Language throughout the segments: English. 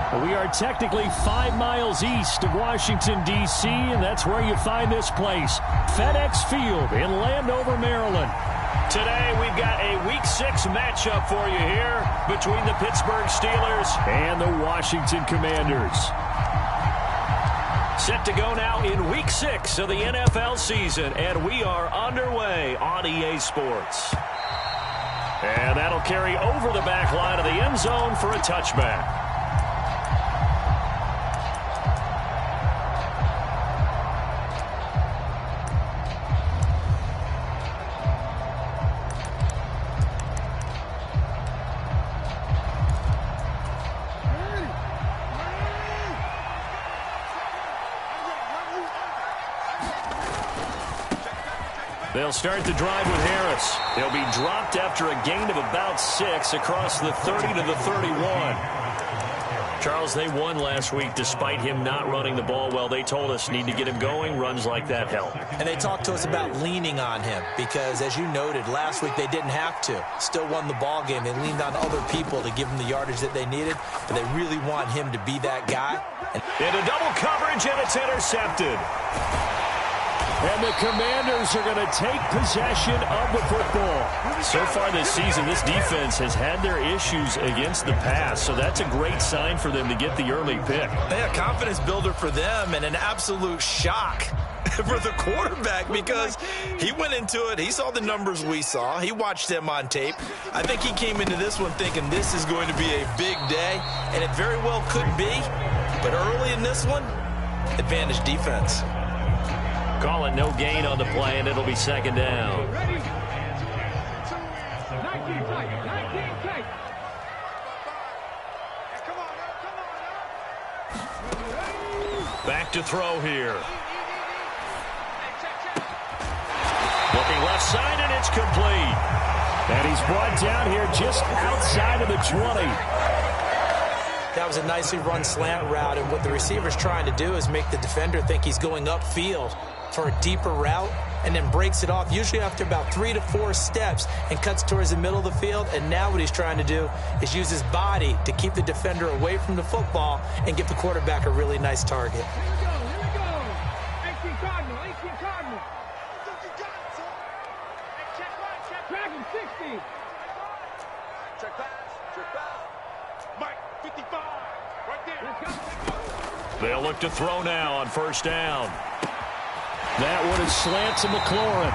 We are technically 5 miles east of Washington, D.C., and that's where you find this place, FedEx Field in Landover, Maryland. Today, we've got a Week 6 matchup for you here between the Pittsburgh Steelers and the Washington Commanders. Set to go now in Week 6 of the NFL season, and we are underway on EA Sports. And that'll carry over the back line of the end zone for a touchback. They'll start the drive with Harris. They'll be dropped after a gain of about 6 across the 30 to the 31. Charles, they won last week despite him not running the ball well. They told us need to get him going. Runs like that help. And they talked to us about leaning on him because, as you noted, last week they didn't have to. Still won the ball game. They leaned on other people to give them the yardage that they needed, but they really want him to be that guy. Into double coverage, and it's intercepted. And the Commanders are going to take possession of the football. So far this season, this defense has had their issues against the pass, so that's a great sign for them to get the early pick. A confidence builder for them and an absolute shock for the quarterback because he went into it. He saw the numbers we saw. He watched them on tape. I think he came into this one thinking this is going to be a big day, and it very well could be. But early in this one, advantage defense. Calling no gain on the play, and it'll be second down. Back to throw here. Looking left side, and it's complete. And he's brought down here just outside of the 20. That was a nicely run slant route, and what the receiver's trying to do is make the defender think he's going upfield for a deeper route and then breaks it off, usually after about 3 to 4 steps, and cuts towards the middle of the field. And now what he's trying to do is use his body to keep the defender away from the football and give the quarterback a really nice target. Here we go. 18 Cardinal. Dragon 60. Check pass. Mike, 55. Right there. They'll look to throw now on first down. That one is slant to McLaurin.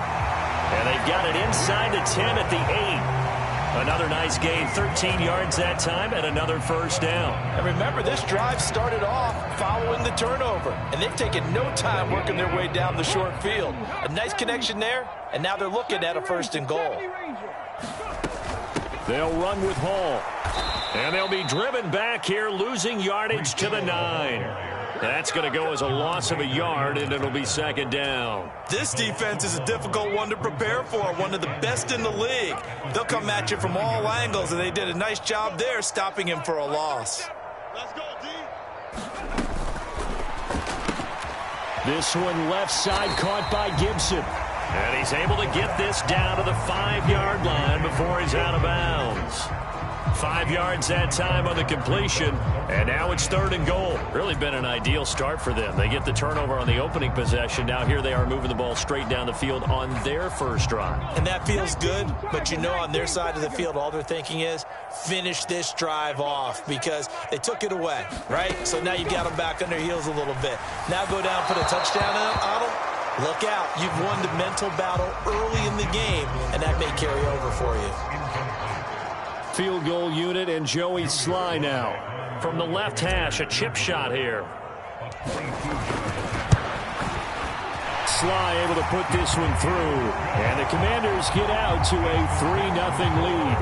And they've got it inside the 10 at the 8. Another nice gain, 13 yards that time, and another first down. And remember, this drive started off following the turnover, and they've taken no time working their way down the short field. A nice connection there, and now they're looking at a first and goal. They'll run with Hall. And they'll be driven back here, losing yardage to the 9. That's going to go as a loss of a yard, and it'll be second down. This defense is a difficult one to prepare for, one of the best in the league. They'll come at you from all angles, and they did a nice job there stopping him for a loss. Let's go, D. This one left side caught by Gibson. And he's able to get this down to the 5-yard line before he's out of bounds. 5 yards that time on the completion, and now it's third and goal. Really been an ideal start for them. They get the turnover on the opening possession. Now here they are moving the ball straight down the field on their first drive. And that feels good, but you know on their side of the field all they're thinking is finish this drive off because they took it away, right? So now you got them back on their heels a little bit. Now go down, put a touchdown on them. Look out. You've won the mental battle early in the game, and that may carry over for you. Field goal unit and Joey Sly now. From the left hash, a chip shot here. Sly able to put this one through. And the Commanders get out to a 3-0 lead.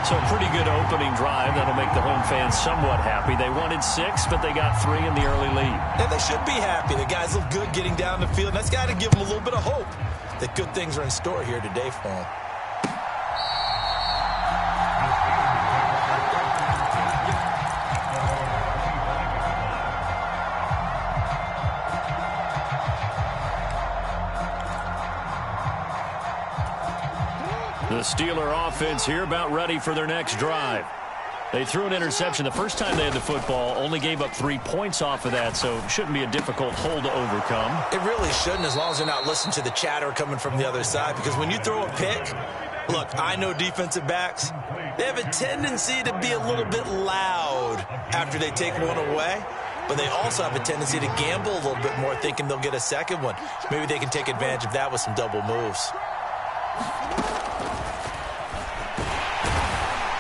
So a pretty good opening drive. That'll make the home fans somewhat happy. They wanted 6, but they got 3 in the early lead. And they should be happy. The guys look good getting down the field. That's got to give them a little bit of hope that good things are in store here today for them. The Steeler offense here about ready for their next drive. They threw an interception the first time they had the football, only gave up 3 points off of that, so it shouldn't be a difficult hole to overcome. It really shouldn't, as long as they're not listening to the chatter coming from the other side, because when you throw a pick, look, I know defensive backs, they have a tendency to be a little bit loud after they take one away, but they also have a tendency to gamble a little bit more, thinking they'll get a second one. Maybe they can take advantage of that with some double moves.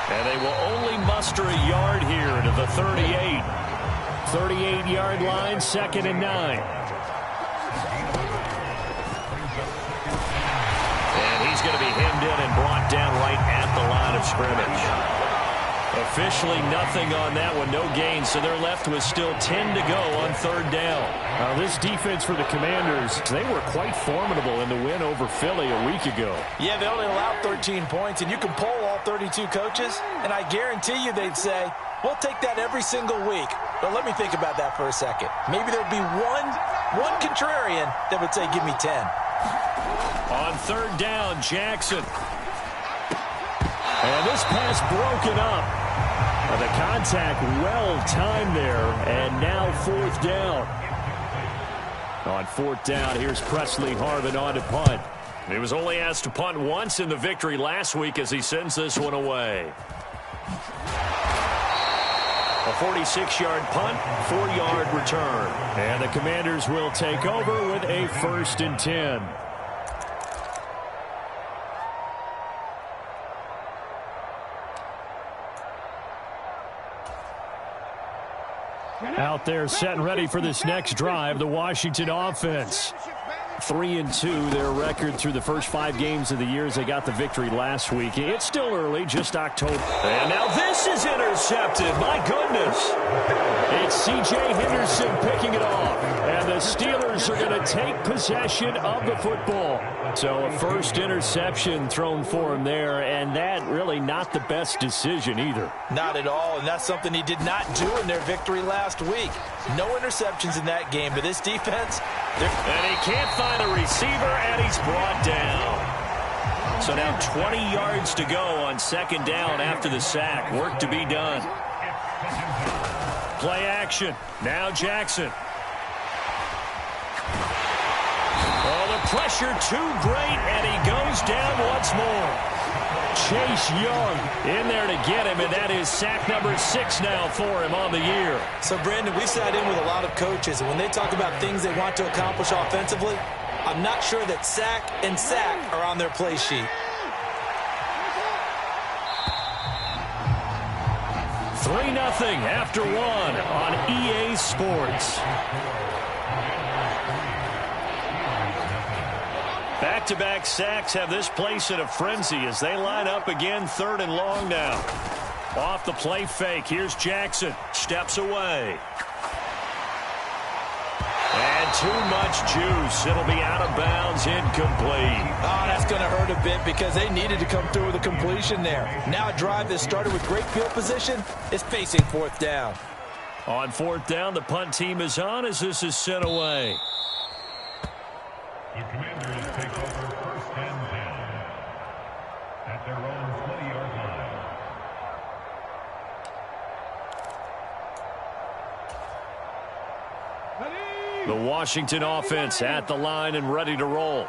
And they will only muster a yard here to the 38. 38-yard line, 2nd and 9. And he's going to be hemmed in and brought down right at the line of scrimmage. Officially nothing on that one, no gain, so they're left with still 10 to go on 3rd down. Now this defense for the Commanders, they were quite formidable in the win over Philly a week ago. Yeah, they only allowed 13 points, and you can poll all 32 coaches, and I guarantee you they'd say, we'll take that every single week. But let me think about that for a second. Maybe there'd be one contrarian that would say, give me 10. On 3rd down, Jackson. And this pass broken up. The contact well timed there, and now 4th down. On 4th down, here's Presley Harvin on to punt. He was only asked to punt once in the victory last week as he sends this one away. A 46-yard punt, 4-yard return. And the Commanders will take over with a 1st and 10. Out there set and ready for this next drive, the Washington offense. 3-2, their record through the first 5 games of the year as they got the victory last week. It's still early, just October. And now this is intercepted. My goodness. It's C.J. Henderson picking it off. And the Steelers are going to take possession of the football. So a first interception thrown for him there, and that really not the best decision either. Not at all, and that's something he did not do in their victory last week. No interceptions in that game, but this defense... And he can't find a receiver, and he's brought down. So now 20 yards to go on 2nd down after the sack. Work to be done. Play action. Now Jackson. Oh, the pressure too great, and he goes down once more. Chase Young in there to get him, and that is sack number 6 now for him on the year. So, Brandon, we sat in with a lot of coaches, and when they talk about things they want to accomplish offensively, I'm not sure that sack and sack are on their play sheet. 3-0 after 1 on EA Sports. Back-to-back sacks have this place in a frenzy as they line up again 3rd and long now. Off the play fake, here's Jackson. Steps away. And too much juice. It'll be out of bounds, incomplete. Oh, that's going to hurt a bit because they needed to come through with a completion there. Now a drive that started with great field position is facing 4th down. On 4th down, the punt team is on as this is sent away. The Commanders take over 1st and 10 at their own 20-yard line. The Washington offense at the line and ready to roll.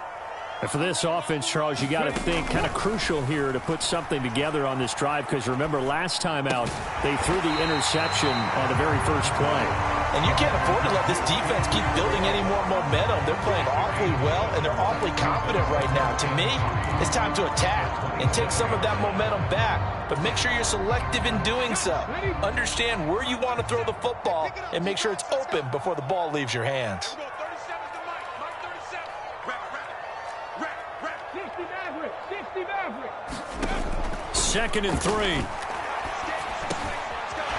And for this offense, Charles, you got to think kind of crucial here to put something together on this drive because remember last time out they threw the interception on the very first play. And you can't afford to let this defense keep building any more momentum. They're playing awfully well, and they're awfully confident right now. To me, it's time to attack and take some of that momentum back. But make sure you're selective in doing so. Understand where you want to throw the football and make sure it's open before the ball leaves your hands. 2nd and 3.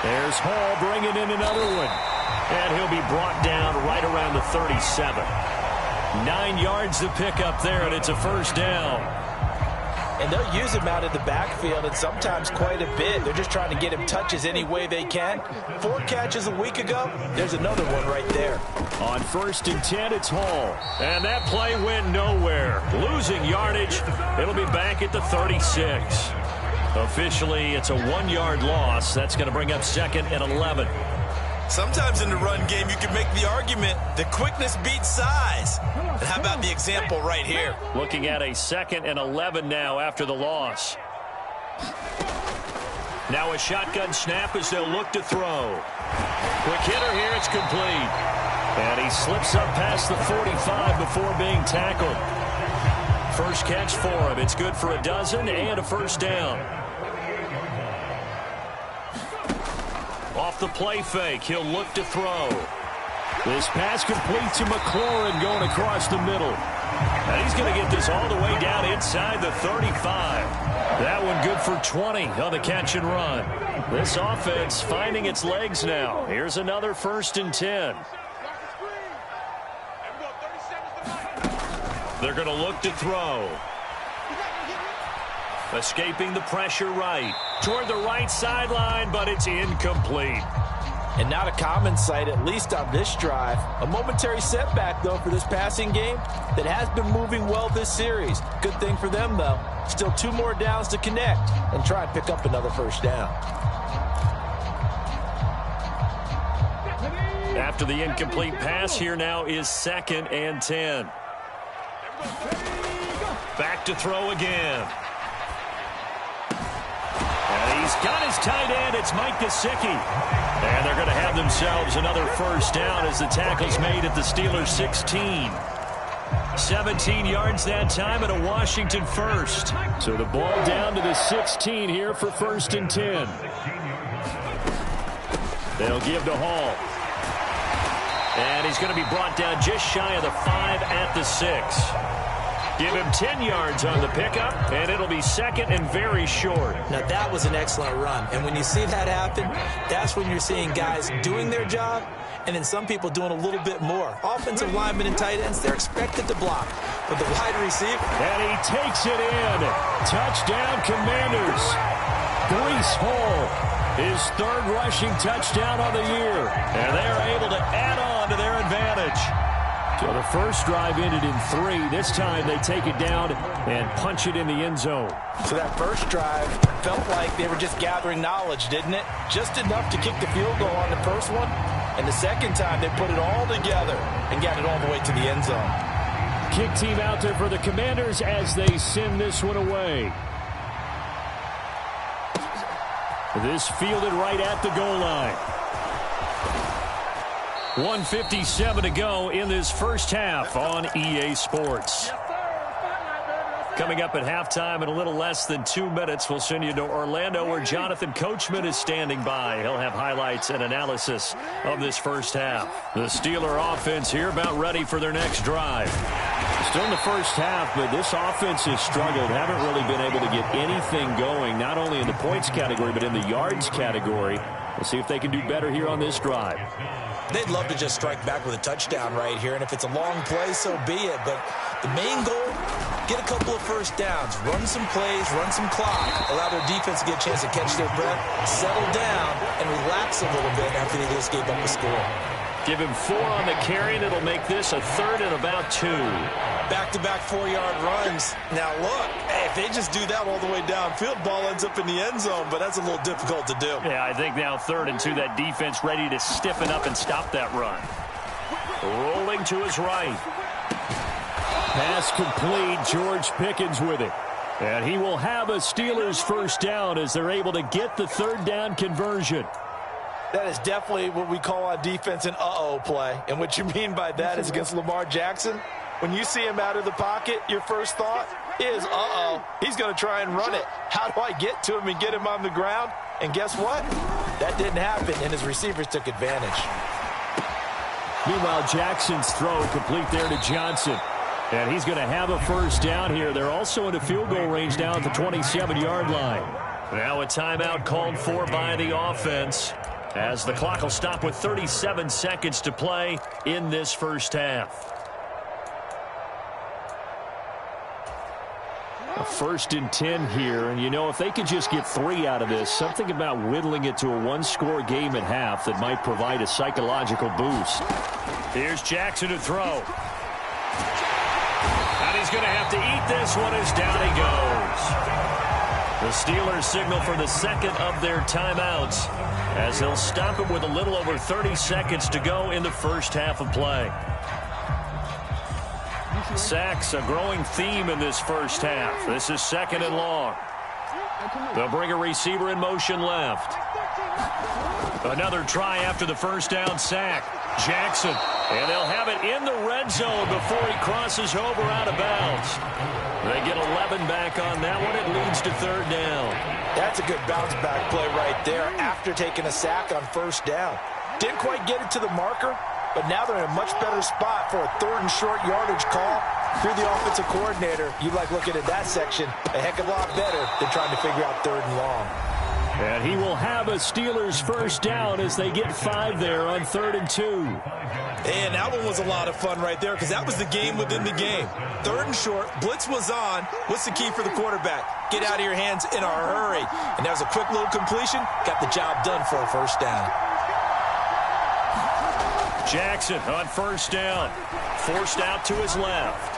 There's Hall bringing in another one. And he'll be brought down right around the 37. 9 yards to pick up there, and it's a 1st down. And they'll use him out in the backfield, and sometimes quite a bit. They're just trying to get him touches any way they can. 4 catches a week ago. There's another one right there. On 1st and 10, it's Hall. And that play went nowhere. Losing yardage. It'll be back at the 36. Officially, it's a 1-yard loss. That's going to bring up 2nd and 11. Sometimes in the run game, you can make the argument that quickness beats size. And how about the example right here? Looking at a 2nd and 11 now after the loss. Now a shotgun snap as they'll look to throw. Quick hitter here, it's complete. And he slips up past the 45 before being tackled. First catch for him. It's good for a dozen and a first down. Off the play fake, he'll look to throw. This pass complete to McLaurin going across the middle. And he's going to get this all the way down inside the 35. That one good for 20 on the catch and run. This offense finding its legs now. Here's another 1st and 10. They're going to look to throw. Escaping the pressure right. Toward the right sideline, but it's incomplete. And not a common sight, at least on this drive. A momentary setback, though, for this passing game that has been moving well this series. Good thing for them, though. Still 2 more downs to connect and try and pick up another first down. After the incomplete pass, here now is 2nd and 10. Back to throw again. And he's got his tight end. It's Mike Gesicki. And they're going to have themselves another first down as the tackle's made at the Steelers' 16. 17 yards that time and a Washington first. So the ball down to the 16 here for 1st and 10. They'll give to Hall. And he's going to be brought down just shy of the 5 at the 6. Give him 10 yards on the pickup, and it'll be 2nd and very short. Now, that was an excellent run. And when you see that happen, that's when you're seeing guys doing their job and then some people doing a little bit more. Offensive linemen and tight ends, they're expected to block. But the wide receiver. And he takes it in. Touchdown, Commanders. Breece Hall, his 3rd rushing touchdown on the year. And they are able to add on to their advantage. So the first drive ended in 3. This time they take it down and punch it in the end zone. So that first drive felt like they were just gathering knowledge, didn't it? Just enough to kick the field goal on the first one. And the second time they put it all together and got it all the way to the end zone. Kick team out there for the Commanders as they send this one away. This fielded right at the goal line. 1:57 to go in this first half on EA Sports. Coming up at halftime in a little less than 2 minutes, we'll send you to Orlando where Jonathan Coachman is standing by. He'll have highlights and analysis of this first half. The Steeler offense here about ready for their next drive. Still in the first half, but this offense has struggled. Haven't really been able to get anything going, not only in the points category, but in the yards category. We'll see if they can do better here on this drive. They'd love to just strike back with a touchdown right here, and if it's a long play, so be it. But the main goal, get a couple of first downs, run some plays, run some clock, allow their defense to get a chance to catch their breath, settle down, and relax a little bit after they just gave up a score. Give him 4 on the carry, and it'll make this a 3rd and about 2. Back-to-back 4-yard runs. Now, look, hey, if they just do that all the way downfield, ball ends up in the end zone, but that's a little difficult to do. Yeah, I think now 3rd and 2, that defense ready to stiffen up and stop that run. Rolling to his right. Pass complete. George Pickens with it. And he will have a Steelers first down as they're able to get the 3rd down conversion. That is definitely what we call on defense an uh-oh play. And what you mean by that is against Lamar Jackson, when you see him out of the pocket, your first thought is, uh-oh, he's going to try and run it. How do I get to him and get him on the ground? And guess what? That didn't happen, and his receivers took advantage. Meanwhile, Jackson's throw complete there to Johnson. And he's going to have a first down here. They're also in a field goal range now at the 27-yard line. Now a timeout called for by the offense, as the clock will stop with 37 seconds to play in this first half. A 1st and 10 here, and you know, if they could just get 3 out of this, something about whittling it to a 1-score game at half that might provide a psychological boost. Here's Jackson to throw. And he's going to have to eat this one as down he goes. The Steelers signal for the second of their timeouts as they'll stop it with a little over 30 seconds to go in the first half of play. Sacks, a growing theme in this first half. This is 2nd and long. They'll bring a receiver in motion left. Another try after the first down sack. Jackson, and they'll have it in the red zone before he crosses over out of bounds. They get 11 back on that one. It leads to 3rd down. That's a good bounce-back play right there after taking a sack on 1st down. Didn't quite get it to the marker, but now they're in a much better spot for a 3rd and short yardage call. If you're the offensive coordinator, you like looking at that section a heck of a lot better than trying to figure out 3rd and long. And he will have a Steelers 1st down as they get 5 there on 3rd and 2. And that one was a lot of fun right there because that was the game within the game. 3rd and short, blitz was on. What's the key for the quarterback? Get out of your hands in a hurry. And that was a quick little completion. Got the job done for a 1st down. Jackson on 1st down. Forced out to his left.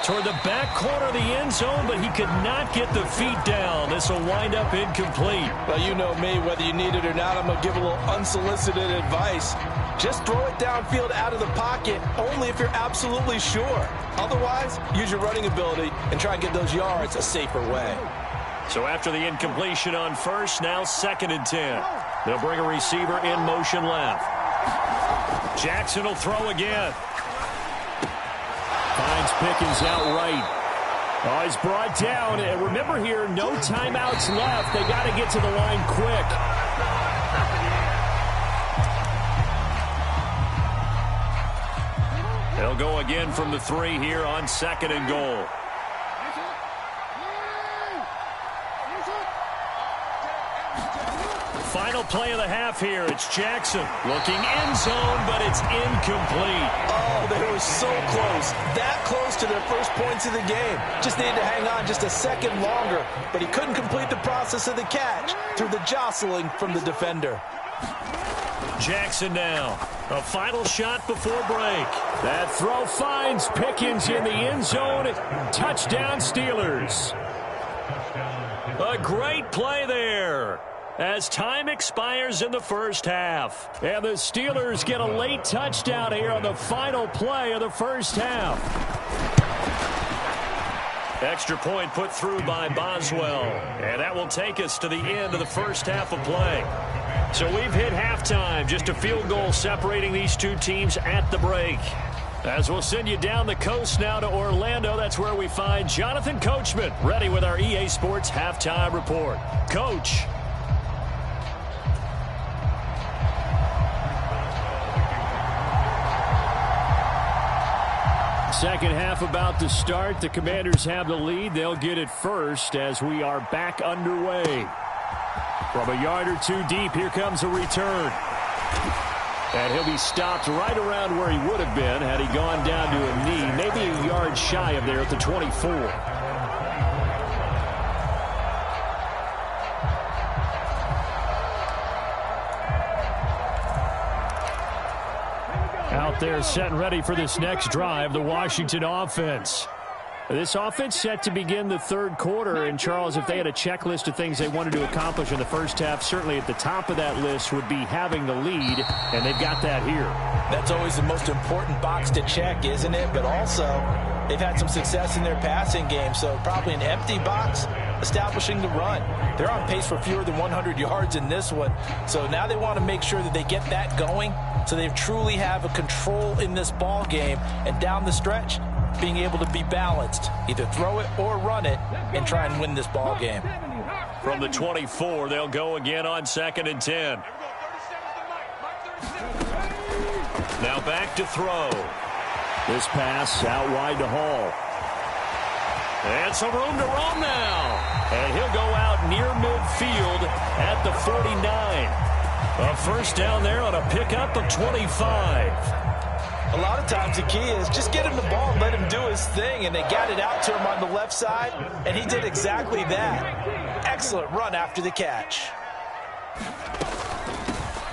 Toward the back corner of the end zone, but he could not get the feet down. This will wind up incomplete. Well, you know me, whether you need it or not, I'm going to give a little unsolicited advice. Just throw it downfield out of the pocket, only if you're absolutely sure. Otherwise, use your running ability and try and get those yards a safer way. So after the incompletion on 1st, now 2nd and 10. They'll bring a receiver in motion left. Jackson will throw again. Finds Pickens outright. Oh, he's brought down. And remember here, no timeouts left. They got to get to the line quick. They'll go again from the 3 here on 2nd and goal. Final play of the half here. It's Jackson looking end zone, but it's incomplete. Oh, they were so close. That close to their first points of the game. Just needed to hang on just a second longer, but he couldn't complete the process of the catch through the jostling from the defender. Jackson now. A final shot before break. That throw finds Pickens in the end zone. Touchdown Steelers. A great play there as time expires in the first half. And the Steelers get a late touchdown here on the final play of the first half. Extra point put through by Boswell. And that will take us to the end of the first half of play. So we've hit halftime. Just a field goal separating these two teams at the break. As we'll send you down the coast now to Orlando, that's where we find Jonathan Coachman, ready with our EA Sports Halftime Report. Coach. Second half about to start. The Commanders have the lead. They'll get it first as we are back underway. From a yard or two deep, here comes a return. And he'll be stopped right around where he would have been had he gone down to a knee, maybe a yard shy of there at the 24. Out there set and ready for this next drive, the Washington offense. This offense set to begin the third quarter, and Charles, if they had a checklist of things they wanted to accomplish in the first half, certainly at the top of that list would be having the lead, and they've got that here. That's always the most important box to check, isn't it? But also, they've had some success in their passing game, so probably an empty box establishing the run. They're on pace for fewer than 100 yards in this one, so now they want to make sure that they get that going so they truly have a control in this ball game, and down the stretch, being able to be balanced, either throw it or run it, and try and win this ball game. From the 24, they'll go again on 2nd and 10. Now back to throw. This pass out wide to Hall. And some room to roam now. And he'll go out near midfield at the 49. A first down there on a pickup of 25. A lot of times the key is just get him the ball and let him do his thing, and they got it out to him on the left side, and he did exactly that. Excellent run after the catch.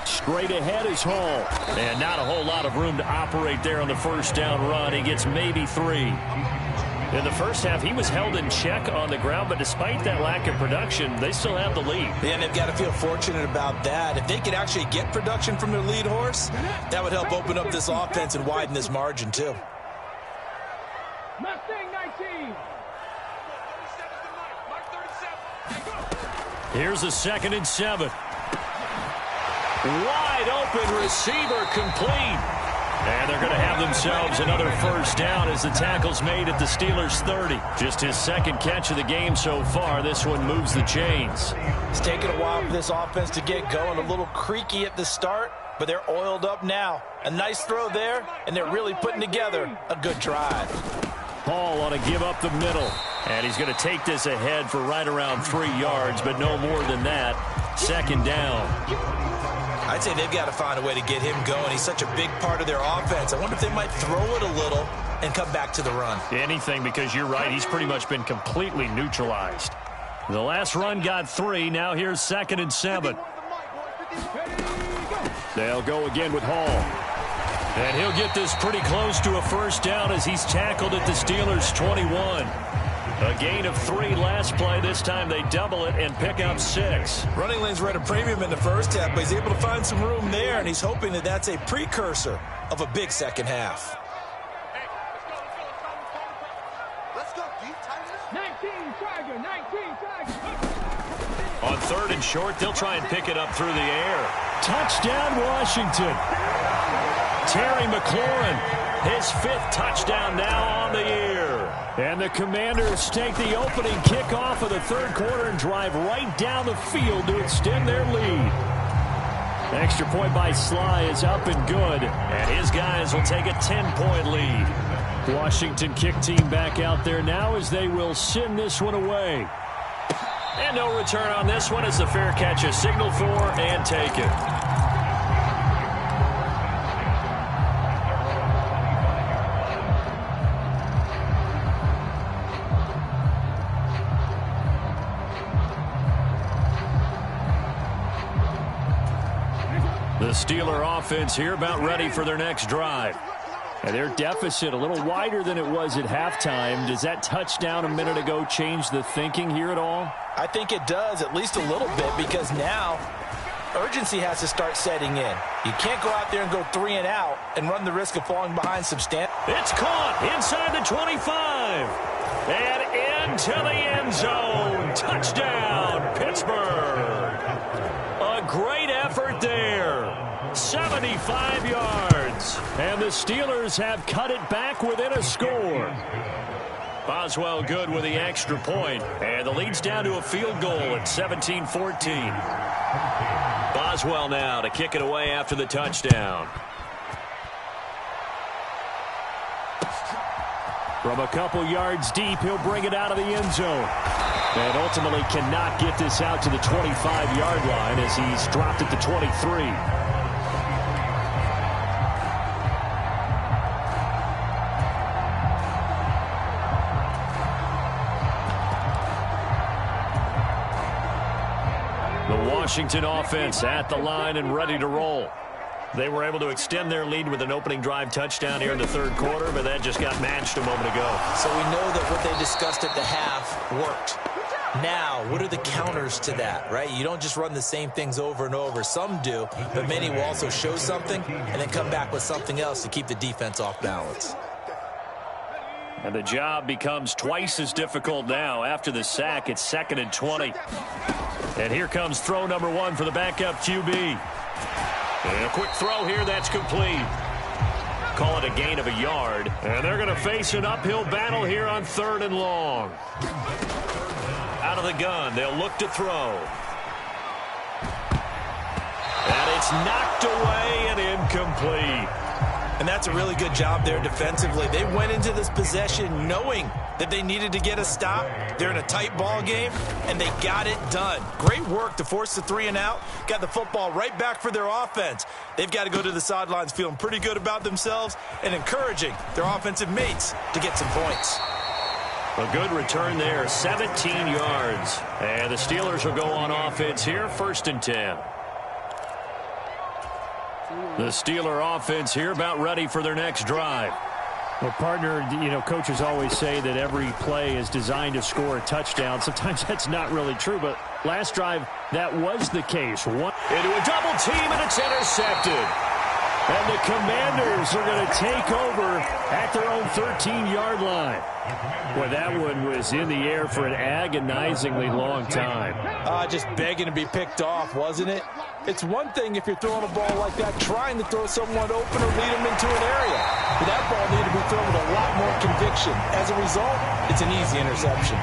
Straight ahead is Hall. And not a whole lot of room to operate there on the first down run. He gets maybe 3. In the first half, he was held in check on the ground, but despite that lack of production, they still have the lead. Yeah, and they've got to feel fortunate about that. If they could actually get production from their lead horse, that would help open up this offense and widen this margin, too. Mustang 19. Here's a 2nd and 7. Wide open receiver complete. And they're going to have themselves another first down as the tackle's made at the Steelers' 30. Just his 2nd catch of the game so far. This one moves the chains. It's taken a while for this offense to get going. A little creaky at the start, but they're oiled up now. A nice throw there, and they're really putting together a good drive. Hall on a give up the middle. And he's going to take this ahead for right around 3 yards, but no more than that. 2nd down. I'd say they've got to find a way to get him going. He's such a big part of their offense. I wonder if they might throw it a little and come back to the run. Anything, because you're right. He's pretty much been completely neutralized. The last run got 3. Now here's 2nd and 7. They'll go again with Hall. And he'll get this pretty close to a first down as he's tackled at the Steelers' 21. A gain of 3 last play. This time they double it and pick up 6. Running lanes were at a premium in the first half, but he's able to find some room there, and he's hoping that that's a precursor of a big second half. Let's go, D. 19 Tiger, 19 Tiger. On 3rd and short, they'll try and pick it up through the air. Touchdown, Washington. Terry McLaurin, his 5th touchdown now on the year. And the Commanders take the opening kickoff of the 3rd quarter and drive right down the field to extend their lead. Extra point by Sly is up and good, and his guys will take a 10-point lead. Washington kick team back out there now as they will send this one away. And no return on this one as the fair catch is signaled for and taken. The Steeler offense here about ready for their next drive. And their deficit a little wider than it was at halftime. Does that touchdown a minute ago change the thinking here at all? I think it does, at least a little bit, because now urgency has to start setting in. You can't go out there and go 3 and out and run the risk of falling behind substantially. It's caught inside the 25 and into the end zone. Touchdown, Pittsburgh. A great effort there. 75 yards. And the Steelers have cut it back within a score. Boswell good with the extra point. And the lead's down to a field goal at 17-14. Boswell now to kick it away after the touchdown. From a couple yards deep, he'll bring it out of the end zone. And ultimately cannot get this out to the 25-yard line as he's dropped at the 23. The Washington offense at the line and ready to roll. They were able to extend their lead with an opening drive touchdown here in the 3rd quarter, but that just got matched a moment ago. So we know that what they discussed at the half worked. Now, what are the counters to that, right? You don't just run the same things over and over. Some do, but many will also show something and then come back with something else to keep the defense off balance. And the job becomes twice as difficult now. After the sack, it's 2nd and 20. And here comes throw number 1 for the backup QB. And a quick throw here, that's complete. Call it a gain of a yard. And they're going to face an uphill battle here on 3rd and long. Out of the gun, they'll look to throw. And it's knocked away and incomplete. And that's a really good job there defensively. They went into this possession knowing that they needed to get a stop. They're in a tight ball game, and they got it done. Great work to force the 3 and out. Got the football right back for their offense. They've got to go to the sidelines feeling pretty good about themselves and encouraging their offensive mates to get some points. A good return there, 17 yards. And the Steelers will go on offense here, 1st and 10. The Steeler offense here about ready for their next drive. Well, partner, coaches always say that every play is designed to score a touchdown. Sometimes that's not really true, but last drive, that was the case. Into a double team, and it's intercepted. And the Commanders are going to take over at their own 13-yard line. Boy, that one was in the air for an agonizingly long time. Just begging to be picked off, wasn't it? It's one thing if you're throwing a ball like that, trying to throw someone open or lead them into an area. But that ball needed to be thrown with a lot more conviction. As a result, it's an easy interception.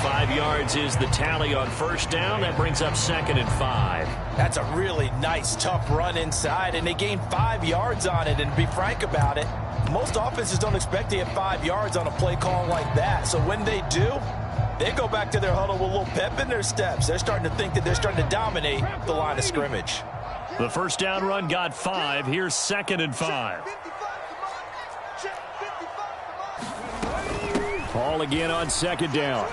5 yards is the tally on first down. That brings up 2nd and 5. That's a really nice, tough run inside, and they gained 5 yards on it. And to be frank about it, most offenses don't expect to get 5 yards on a play call like that. So when they do, they go back to their huddle with a little pep in their steps. They're starting to think that they're starting to dominate the line of scrimmage. The first down run got 5. Here's 2nd and 5. Ball again on 2nd down.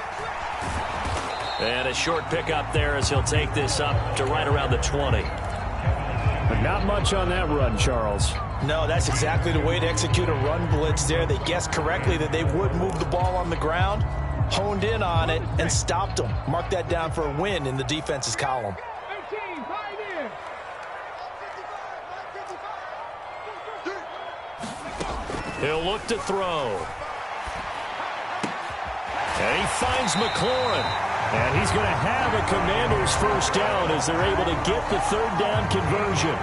And a short pickup there as he'll take this up to right around the 20. But not much on that run, Charles. No, that's exactly the way to execute a run blitz there. They guessed correctly that they would move the ball on the ground, honed in on it, and stopped them. Mark that down for a win in the defense's column. 13, 5 in. He'll look to throw. And he finds McLaurin. And he's going to have a Commanders first down as they're able to get the 3rd down conversion.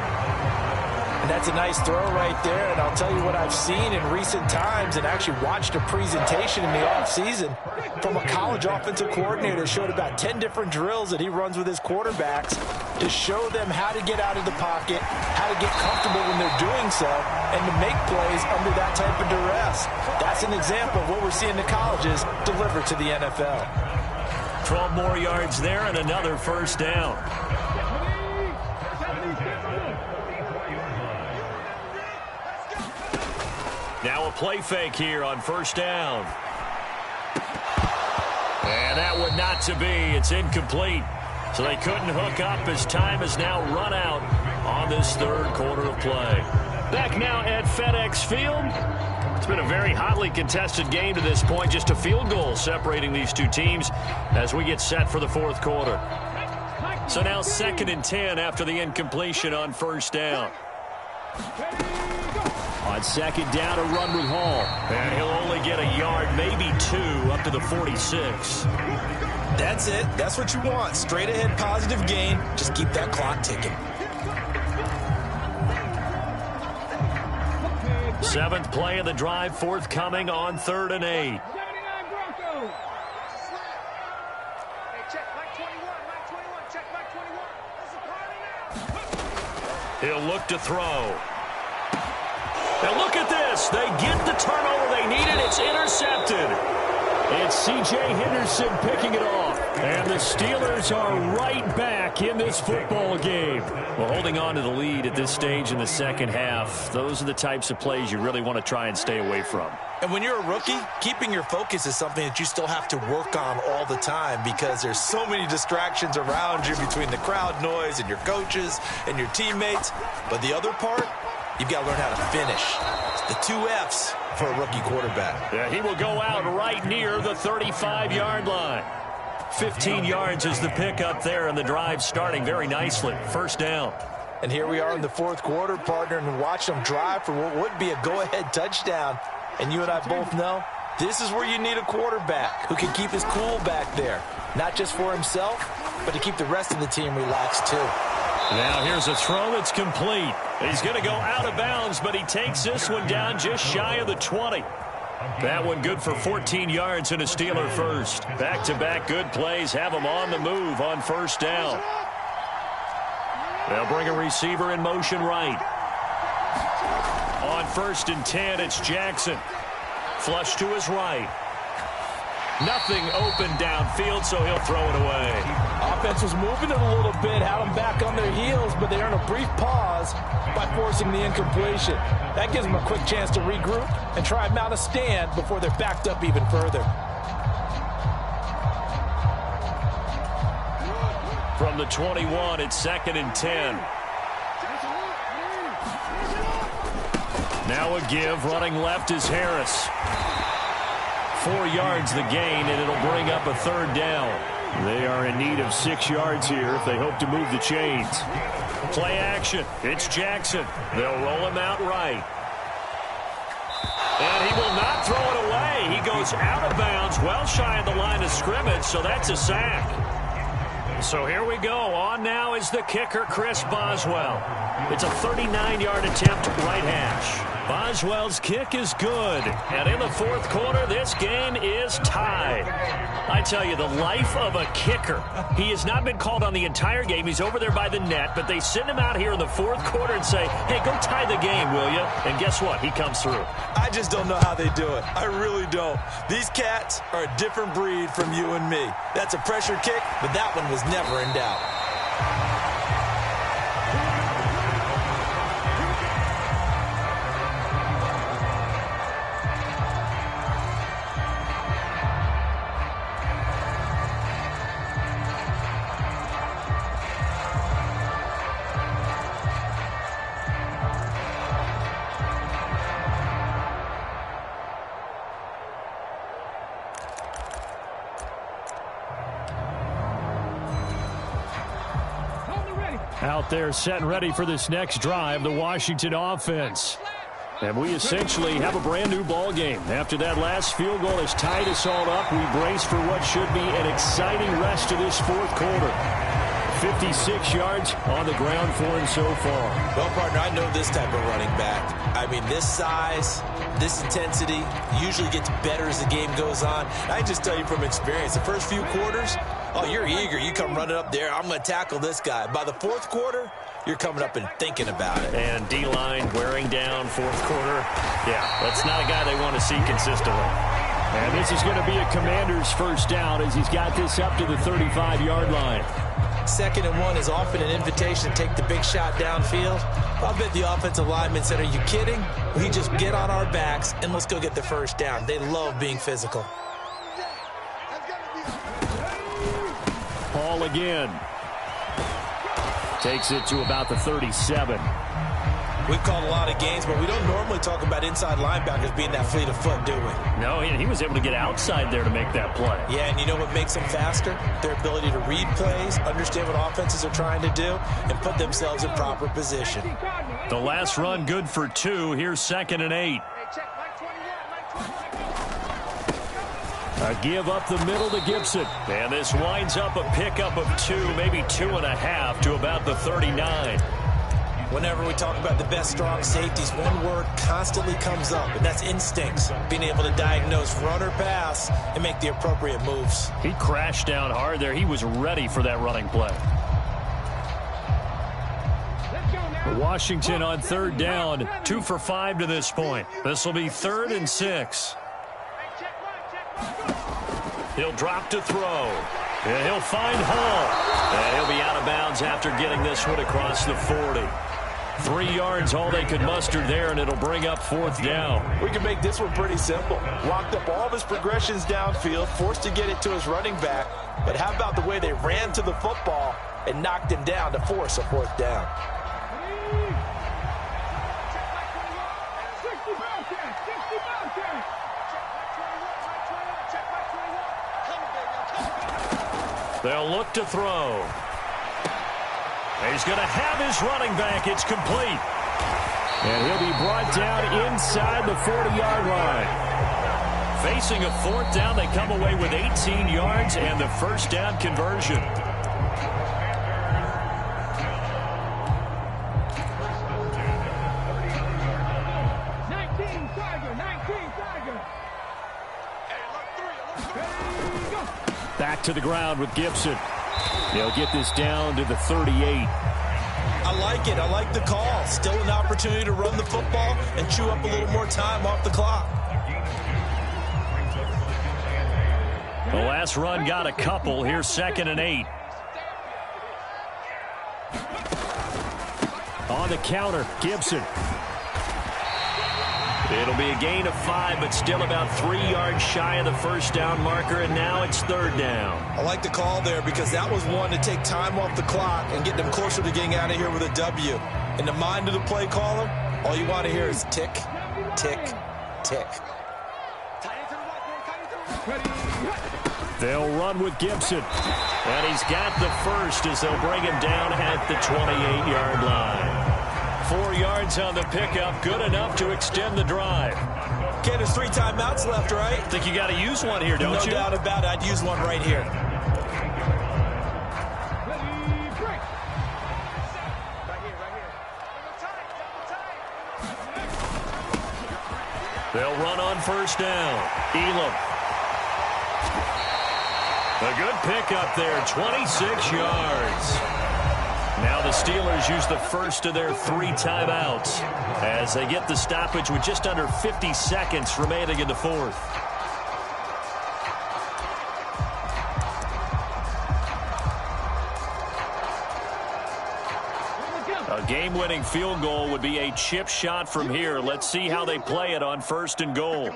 And that's a nice throw right there. And I'll tell you what I've seen in recent times and actually watched a presentation in the offseason from a college offensive coordinator. Showed about 10 different drills that he runs with his quarterbacks to show them how to get out of the pocket, how to get comfortable when they're doing so, and to make plays under that type of duress. That's an example of what we're seeing the colleges deliver to the NFL. 12 more yards there and another first down. Now a play fake here on first down. And that one not to be. It's incomplete. So they couldn't hook up as time has now run out on this 3rd quarter of play. Back now at FedEx Field. It's been a very hotly contested game to this point. Just a field goal separating these two teams as we get set for the 4th quarter. So now 2nd and 10 after the incompletion on first down. On 2nd down, a run with Hall. And he'll only get a yard, maybe 2, up to the 46. That's it. That's what you want. Straight ahead positive gain. Just keep that clock ticking. 7th play of the drive forthcoming on 3rd and 8. 79 Broncos. Hey, check Mike 21, check Mike 21. This is party now. He'll look to throw. Now look at this. They get the turnover they needed. It's intercepted. It's C.J. Henderson picking it off. And the Steelers are right back in this football game. Well, holding on to the lead at this stage in the 2nd half, those are the types of plays you really want to try and stay away from. And when you're a rookie, keeping your focus is something that you still have to work on all the time because there's so many distractions around you between the crowd noise and your coaches and your teammates. But the other part, you've got to learn how to finish. It's the 2 F's for a rookie quarterback. Yeah, he will go out right near the 35-yard line. 15 yards is the pickup there, and the drive starting very nicely. First down. And here we are in the 4th quarter, partner, and watch them drive for what would be a go-ahead touchdown. And you and I both know this is where you need a quarterback who can keep his cool back there. Not just for himself, but to keep the rest of the team relaxed too. Now here's a throw that's complete. He's going to go out of bounds, but he takes this one down just shy of the 20. That one good for 14 yards and a Steeler first. Back-to-back good plays have him on the move on first down. They'll bring a receiver in motion right. On 1st and 10, it's Jackson. Flush to his right. Nothing open downfield, so he'll throw it away. Offense was moving it a little bit, had them back on their heels, but they earn a brief pause by forcing the incompletion. That gives them a quick chance to regroup and try and mount a stand before they're backed up even further. From the 21, it's 2nd and 10. Now a give. Running left is Harris. 4 yards the gain, and it'll bring up a third down. They are in need of 6 yards here if they hope to move the chains. Play action. It's Jackson. They'll roll him out right. And he will not throw it away. He goes out of bounds, well shy of the line of scrimmage, so that's a sack. So here we go. On now is the kicker, Chris Boswell. It's a 39-yard attempt, right hash. Boswell's kick is good. And in the fourth quarter, this game is tied. I tell you, the life of a kicker. He has not been called on the entire game. He's over there by the net, but they send him out here in the fourth quarter and say, hey, go tie the game, will you? And guess what? He comes through. I just don't know how they do it. I really don't. These cats are a different breed from you and me. That's a pressure kick, but that one was never in doubt. Out there set and ready for this next drive, the Washington offense. And we essentially have a brand new ball game. After that last field goal has tied us all up, we brace for what should be an exciting rest of this fourth quarter. 56 yards on the ground for him so far. Well, partner, I know this type of running back. I mean, this size, this intensity usually gets better as the game goes on. I just tell you from experience, the first few quarters, oh, you're eager. You come running up there. I'm going to tackle this guy. By the fourth quarter, you're coming up and thinking about it. And D-line wearing down fourth quarter. Yeah, that's not a guy they want to see consistently. And this is going to be a Commander's first down as he's got this up to the 35-yard line. 2nd and 1 is often an invitation to take the big shot downfield. I'll bet the offensive lineman said, are you kidding? We just get on our backs and let's go get the first down. They love being physical. Paul again. Takes it to about the 37. We've called a lot of games, but we don't normally talk about inside linebackers being that fleet of foot, do we? No, he was able to get outside there to make that play. Yeah, and you know what makes them faster? Their ability to read plays, understand what offenses are trying to do, and put themselves in proper position. The last run good for 2. Here's 2nd and 8. A give up the middle to Gibson. And this winds up a pickup of 2, maybe 2.5 to about the 39. Whenever we talk about the best strong safeties, one word constantly comes up, and that's instincts. Being able to diagnose run or pass and make the appropriate moves. He crashed down hard there. He was ready for that running play. Washington on 3rd down, 2 for 5 to this point. This will be 3rd and 6. He'll drop to throw. And he'll find Hall. And he'll be out of bounds after getting this one across the 40. 3 yards, all they could muster there, and it'll bring up 4th down. We can make this one pretty simple. Locked up all of his progressions downfield, forced to get it to his running back. But how about the way they ran to the football and knocked him down to force a 4th down? They'll look to throw. He's going to have his running back. It's complete. And he'll be brought down inside the 40-yard line. Facing a 4th down, they come away with 18 yards and the first down conversion. Back to the ground with Gibson. He'll get this down to the 38. I like it. I like the call. Still an opportunity to run the football and chew up a little more time off the clock. The last run got a couple. Here's 2nd and 8. On the counter, Gibson. It'll be a gain of 5, but still about 3 yards shy of the first down marker, and now it's 3rd down. I like the call there because that was one to take time off the clock and get them closer to getting out of here with a W. In the mind of the play caller, all you want to hear is tick, tick, tick. They'll run with Gibson. And he's got the first as they'll bring him down at the 28-yard line. 4 yards on the pickup, good enough to extend the drive. Okay, there's 3 timeouts left, right? I think you got to use one here, don't you? No doubt about it. I'd use one right here. They'll run on first down. Elam. A good pickup there, 26 yards. Now the Steelers use the first of their 3 timeouts as they get the stoppage with just under 50 seconds remaining in the fourth. A game-winning field goal would be a chip shot from here. Let's see how they play it on first and goal.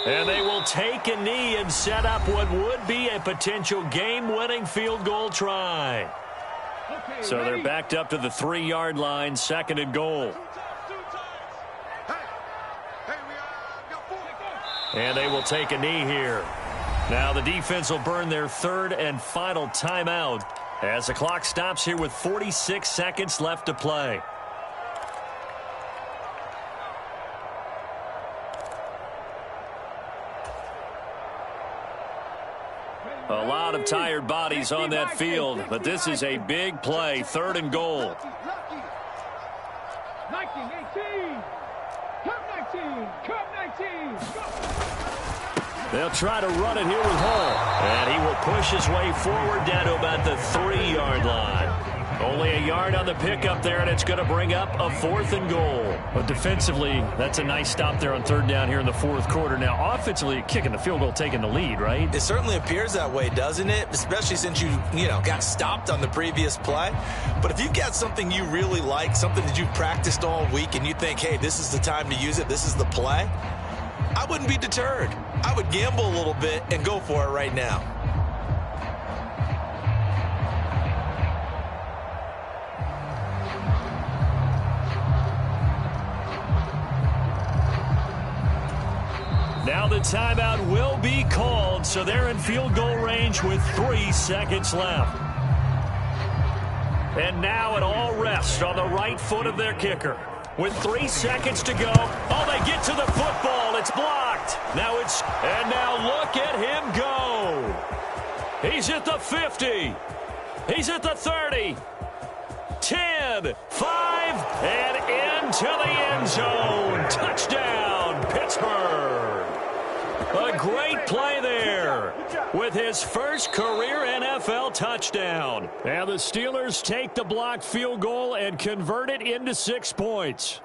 And they will take a knee and set up what would be a potential game-winning field goal try. So they're backed up to the 3-yard line, second and goal. And they will take a knee here. Now the defense will burn their 3rd and final timeout as the clock stops here with 46 seconds left to play. A lot of tired bodies on that field, but this is a big play, 3rd and goal. 19, 18, Cup 19, Cup 19, go! They'll try to run it here with Hall, and he will push his way forward down to about the 3-yard line. Only a yard on the pickup there, and it's going to bring up a 4th and goal. But defensively, that's a nice stop there on 3rd down here in the 4th quarter. Now, offensively, kicking the field goal, taking the lead, right? It certainly appears that way, doesn't it? Especially since you got stopped on the previous play. But if you've got something you really like, something that you've practiced all week, and you think, hey, this is the time to use it, this is the play, I wouldn't be deterred. I would gamble a little bit and go for it right now. Now the timeout will be called, so they're in field goal range with 3 seconds left. And now it all rests on the right foot of their kicker. With 3 seconds to go, oh, they get to the football. It's blocked. And now look at him go. He's at the 50. He's at the 30. 10, 5, and into the end zone. Touchdown, Pittsburgh. A great play there with his first career NFL touchdown. And the Steelers take the blocked field goal and convert it into 6 points.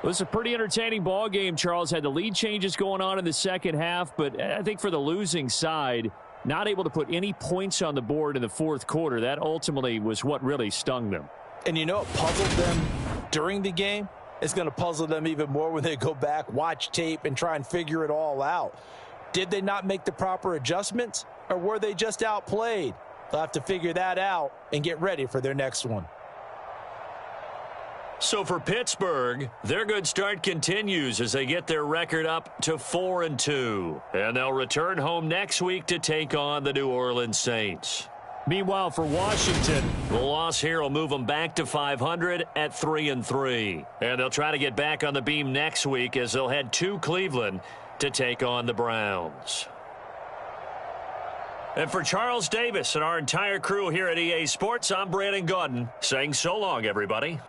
It was a pretty entertaining ball game. Charles had the lead changes going on in the second half, but I think for the losing side, not able to put any points on the board in the 4th quarter, that ultimately was what really stung them. And you know what puzzled them during the game? It's going to puzzle them even more when they go back, watch tape, and try and figure it all out. Did they not make the proper adjustments, or were they just outplayed? They'll have to figure that out and get ready for their next one. So for Pittsburgh, their good start continues as they get their record up to 4-2. And they'll return home next week to take on the New Orleans Saints. Meanwhile, for Washington, the loss here will move them back to 500 at 3-3. And they'll try to get back on the beam next week as they'll head to Cleveland to take on the Browns. And for Charles Davis and our entire crew here at EA Sports, I'm Brandon Gaudin saying so long, everybody.